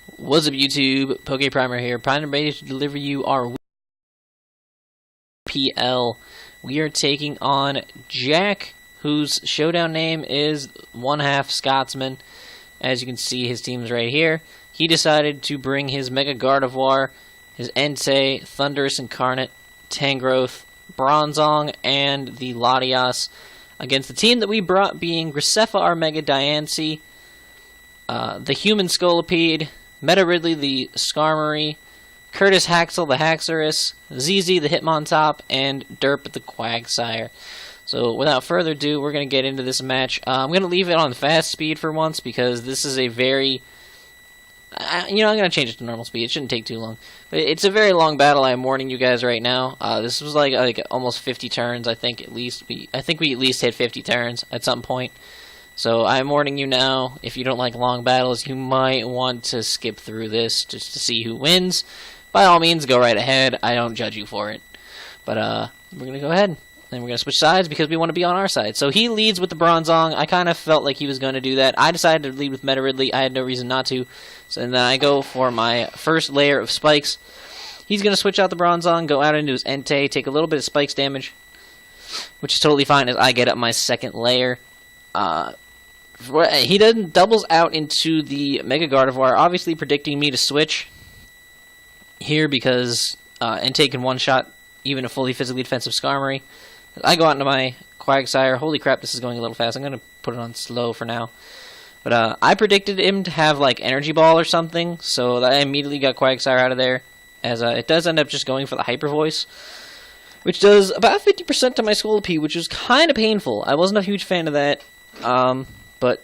What's up, YouTube? PokePrimer here, primed and ready to deliver you our UPL. We are taking on Jack, whose showdown name is one half Scotsman. As you can see, his team's right here. He decided to bring his Mega Gardevoir, his Entei, Thunderous Incarnate, Tangrowth, Bronzong, and the Latias against the team that we brought, being Graceffa, our Mega Diancie, the Human Scolipede, Meta Ridley, the Skarmory, Curtis Haxel, the Haxorus, ZZ, the Hitmontop, and Derp, the Quagsire. So, without further ado, we're going to get into this match. I'm going to leave it on fast speed for once, because this is a very... I'm going to change it to normal speed. It shouldn't take too long. But it's a very long battle, I'm warning you guys right now. This was like almost 50 turns, I think, at least. I think we at least hit 50 turns at some point. So I'm warning you now, if you don't like long battles, you might want to skip through this just to see who wins. By all means, go right ahead. I don't judge you for it. But we're going to go ahead, and we're going to switch sides because we want to be on our side. So he leads with the Bronzong. I kind of felt like he was going to do that. I decided to lead with Meta Ridley. I had no reason not to. So then I go for my first layer of spikes. He's going to switch out the Bronzong, go out into his Entei, take a little bit of spikes damage, which is totally fine as I get up my second layer. He then doubles out into the Mega Gardevoir, obviously predicting me to switch here because Entei can one-shot even a fully physically defensive Skarmory. I go out into my Quagsire. Holy crap, this is going a little fast. I'm going to put it on slow for now. But I predicted him to have like Energy Ball or something, so I immediately got Quagsire out of there, as it does end up just going for the Hyper Voice, which does about 50% to my Scolipede, which was kind of painful. I wasn't a huge fan of that. But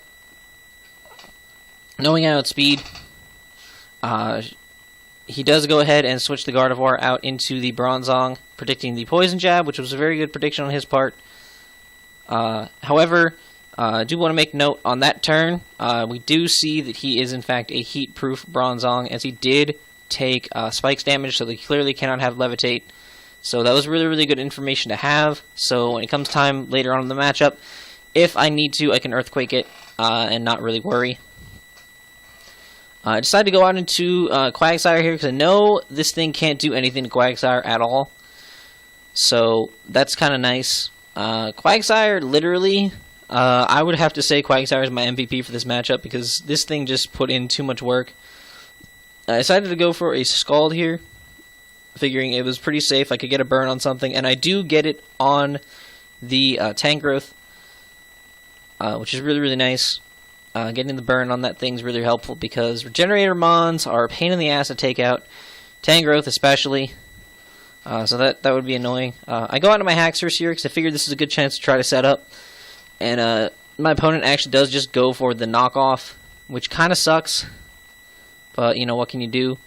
knowing I outspeed, he does go ahead and switch the Gardevoir out into the Bronzong, predicting the Poison Jab, which was a very good prediction on his part. However, I do want to make note on that turn, we do see that he is in fact a heat-proof Bronzong, as he did take Spikes damage, so they clearly cannot have Levitate. So that was really, really good information to have. So when it comes time later on in the matchup, if I need to, I can Earthquake it and not really worry. I decided to go out into Quagsire here because I know this thing can't do anything to Quagsire at all. So that's kind of nice. Quagsire, literally, I would have to say Quagsire is my MVP for this matchup because this thing just put in too much work. I decided to go for a Scald here, figuring it was pretty safe. I could get a burn on something, and I do get it on the Tangrowth. Which is really, really nice. Getting the burn on that thing's really helpful because Regenerator Mons are a pain in the ass to take out. Tangrowth especially. So that would be annoying. I go out to my Haxorus here because I figured this is a good chance to try to set up. And my opponent actually does just go for the knockoff, which kind of sucks. But, you know, what can you do?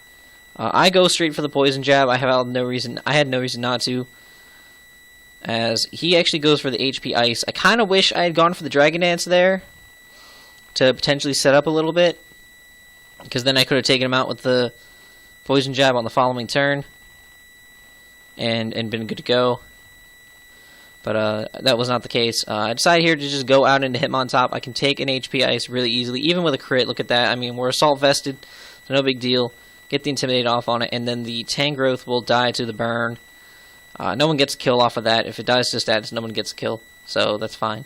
I go straight for the Poison Jab. I had no reason not to, as he actually goes for the HP Ice. I kind of wish I had gone for the Dragon Dance there to potentially set up a little bit, because then I could have taken him out with the Poison Jab on the following turn and been good to go. But that was not the case. I decided here to just go out into Hitmontop. I can take an HP Ice really easily, even with a crit. Look at that. I mean, we're Assault Vested, so no big deal. Get the Intimidate off on it, and then the Tangrowth will die to the burn. No one gets a kill off of that. If it dies to status, no one gets a kill. So that's fine.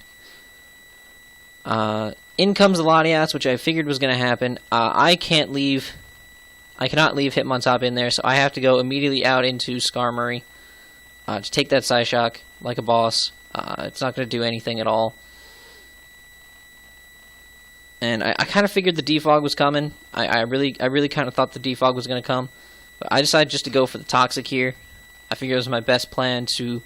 In comes the Latias, which I figured was going to happen. I cannot leave Hitmontop in there, so I have to go immediately out into Skarmory to take that Psyshock like a boss. It's not going to do anything at all. And I kind of figured the Defog was coming. I really kind of thought the Defog was going to come. But I decided just to go for the Toxic here. I figured it was my best plan to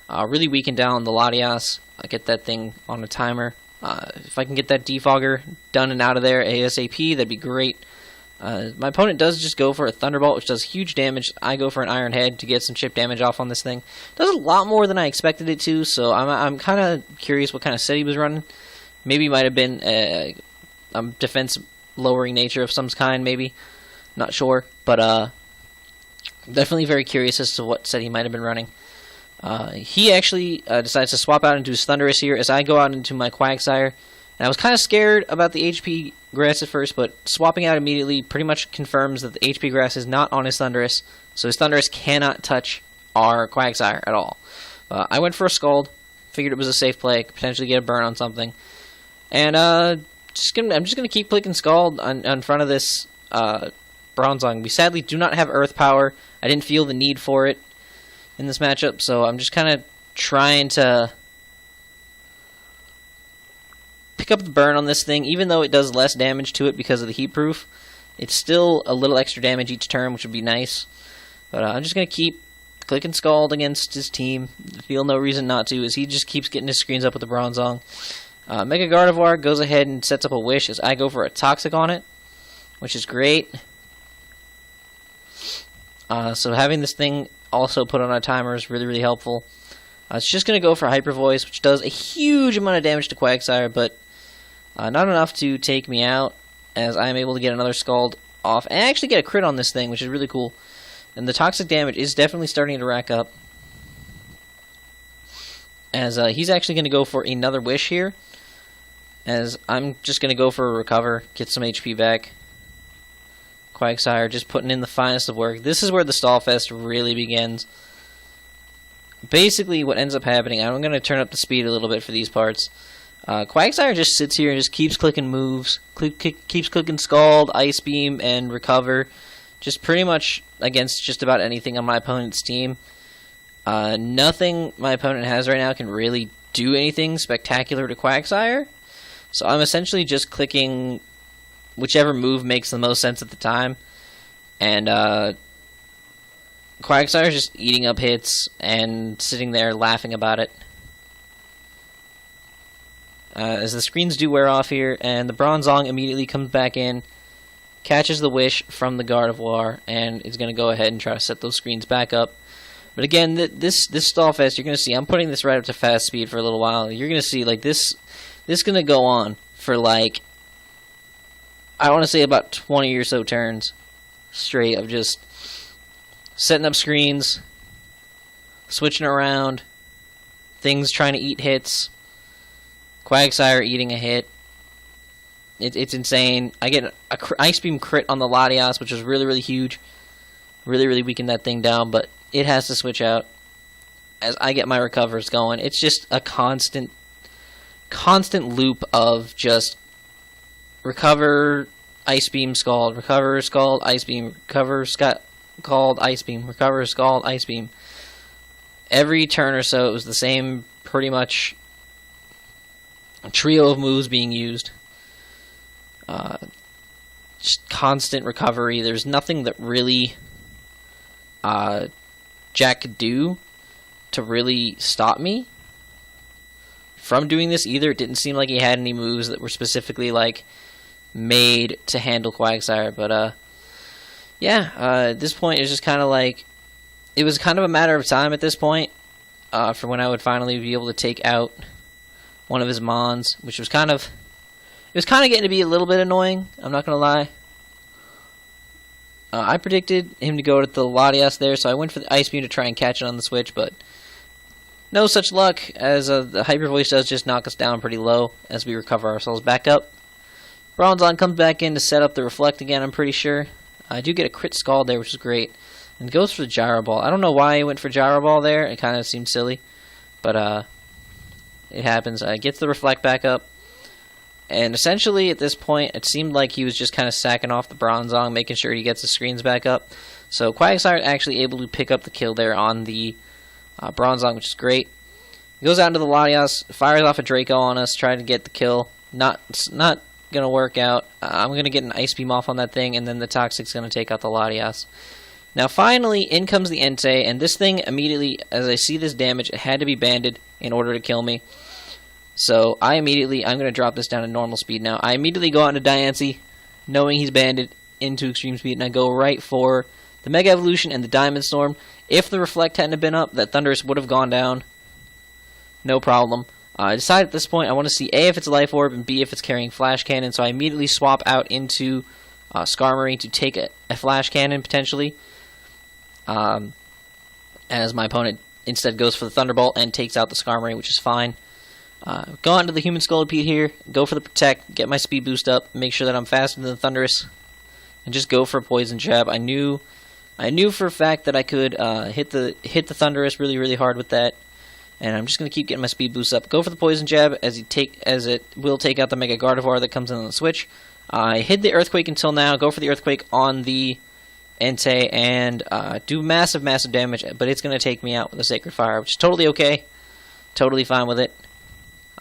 really weaken down the Latias, get that thing on a timer. If I can get that Defogger done and out of there ASAP, that'd be great. My opponent does just go for a Thunderbolt, which does huge damage. I go for an Iron Head to get some chip damage off on this thing. Does a lot more than I expected it to, so I'm kind of curious what kind of set he was running. Maybe it might have been a defense lowering nature of some kind, maybe. Not sure, but definitely very curious as to what set he might have been running. He actually decides to swap out into his Thundurus here as I go out into my Quagsire And I was kind of scared about the HP Grass at first, but swapping out immediately pretty much confirms that the HP Grass is not on his Thundurus, so his Thundurus cannot touch our Quagsire at all. I went for a Scald, figured it was a safe play, could potentially get a burn on something, and I'm just gonna keep clicking Scald on front of this Bronzong. We sadly do not have Earth Power. I didn't feel the need for it in this matchup, so I'm just kind of trying to pick up the burn on this thing. Even though it does less damage to it because of the heat proof, it's still a little extra damage each turn, which would be nice. But I'm just going to keep clicking Scald against his team. I feel no reason not to, as he just keeps getting his screens up with the Bronzong. Mega Gardevoir goes ahead and sets up a Wish as I go for a Toxic on it, which is great. So having this thing also put on our timer is really, really helpful. It's just going to go for Hyper Voice, which does a huge amount of damage to Quagsire, but not enough to take me out, as I am able to get another Scald off, and actually get a crit on this thing, which is really cool. And the toxic damage is definitely starting to rack up, as he's actually going to go for another Wish here, as I'm just going to go for a Recover, get some HP back. Quagsire just putting in the finest of work. This is where the stall fest really begins. Basically, what ends up happening, I'm going to turn up the speed a little bit for these parts. Quagsire just sits here and just keeps clicking moves, keeps clicking Scald, Ice Beam, and Recover, just pretty much against just about anything on my opponent's team. Nothing my opponent has right now can really do anything spectacular to Quagsire, so I'm essentially just clicking whichever move makes the most sense at the time, and Quagsire is just eating up hits and sitting there laughing about it. As the screens do wear off here, and the Bronzong immediately comes back in, catches the Wish from the Gardevoir, and is going to go ahead and try to set those screens back up. But again, this stall fest, you're going to see, I'm putting this right up to fast speed for a little while. You're going to see, like, this is going to go on for, like, I want to say about 20 or so turns straight of just setting up screens, switching around, things trying to eat hits, Quagsire eating a hit. It's insane. I get a Ice Beam crit on the Latias, which is really, really huge. Really, really weakened that thing down, but it has to switch out as I get my recovers going. It's just a constant loop of just recover, Ice Beam, Scald, recover, Scald, Ice Beam, recover, Scald, Ice Beam, recover, Scald, Ice Beam. Every turn or so, it was the same, pretty much, trio of moves being used. Just constant recovery. There's nothing that really Jack could do to really stop me from doing this either. It didn't seem like he had any moves that were specifically like made to handle Quagsire, but yeah, at this point it's just kind of like, it was kind of a matter of time at this point for when I would finally be able to take out one of his Mons, which was kind of, it was kind of getting to be a little bit annoying, I'm not gonna lie. I predicted him to go to the Latias there, so I went for the Ice Beam to try and catch it on the switch, but no such luck, as the Hyper Voice does just knock us down pretty low as we recover ourselves back up. Bronzong comes back in to set up the Reflect again, I'm pretty sure. I do get a crit Scald there, which is great. And goes for the Gyro Ball. I don't know why he went for Gyro Ball there. It kind of seemed silly. But it happens. Gets the Reflect back up. And essentially, at this point, it seemed like he was just kind of sacking off the Bronzong, making sure he gets the screens back up. So Quagsire actually able to pick up the kill there on the Bronzong, which is great. He goes out into the Latias, fires off a Draco on us, trying to get the kill. It's not going to work out. I'm going to get an Ice Beam off on that thing, and then the Toxic's going to take out the Latias. Now finally, in comes the Entei, and this thing immediately, as I see this damage, it had to be banded in order to kill me. So I'm going to drop this down to normal speed now. I immediately go out into Diancie, knowing he's banded into extreme speed, and I go right for the Mega Evolution and the Diamond Storm. If the Reflect hadn't have been up, that Thundurus would have gone down. No problem. I decide at this point I want to see A, if it's a Life Orb, and B, if it's carrying Flash Cannon, so I immediately swap out into Skarmory to take a Flash Cannon, potentially. As my opponent instead goes for the Thunderbolt and takes out the Skarmory, which is fine. Go on to the Human Scolipede here, go for the Protect, get my speed boost up, make sure that I'm faster than the Thundurus, and just go for a Poison Jab. I knew for a fact that I could hit the Thundurus really hard with that, and I'm just gonna keep getting my speed boost up. Go for the Poison Jab as it will take out the Mega Gardevoir that comes in on the switch. I hid the Earthquake until now. Go for the Earthquake on the Entei and do massive damage, but it's gonna take me out with a Sacred Fire, which is totally okay, totally fine with it.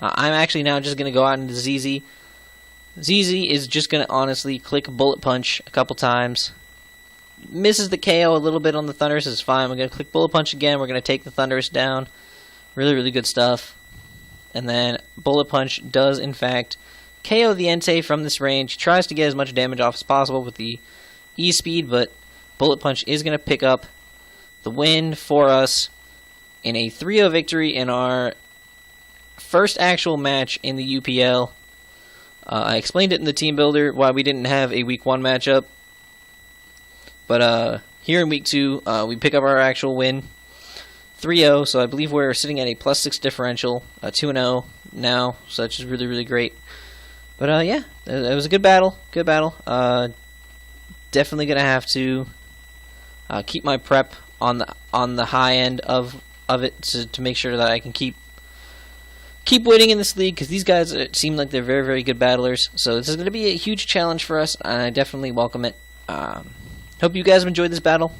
I'm actually now just going to go out into ZZ. ZZ is just going to honestly click Bullet Punch a couple times. Misses the KO a little bit on the Thundurus, is fine. We're going to click Bullet Punch again. We're going to take the Thundurus down. Really good stuff. And then Bullet Punch does, in fact, KO the Entei from this range. Tries to get as much damage off as possible with the E-Speed, but Bullet Punch is going to pick up the win for us in a 3-0 victory in our first actual match in the UPL. I explained it in the team builder why we didn't have a week 1 matchup, but here in week 2 we pick up our actual win, 3-0. So I believe we're sitting at a +6 differential, 2-0 now, so that's just really great. But yeah, it was a good battle. Definitely gonna have to keep my prep on the high end of it to make sure that I can keep winning in this league, because these guys seem like they're very good battlers. So this is going to be a huge challenge for us, and I definitely welcome it. Hope you guys have enjoyed this battle.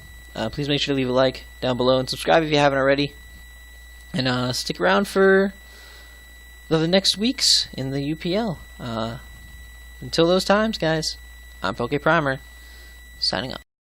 Please make sure to leave a like down below and subscribe if you haven't already. And stick around for the next weeks in the UPL. Until those times, guys, I'm PokePrimer, signing up.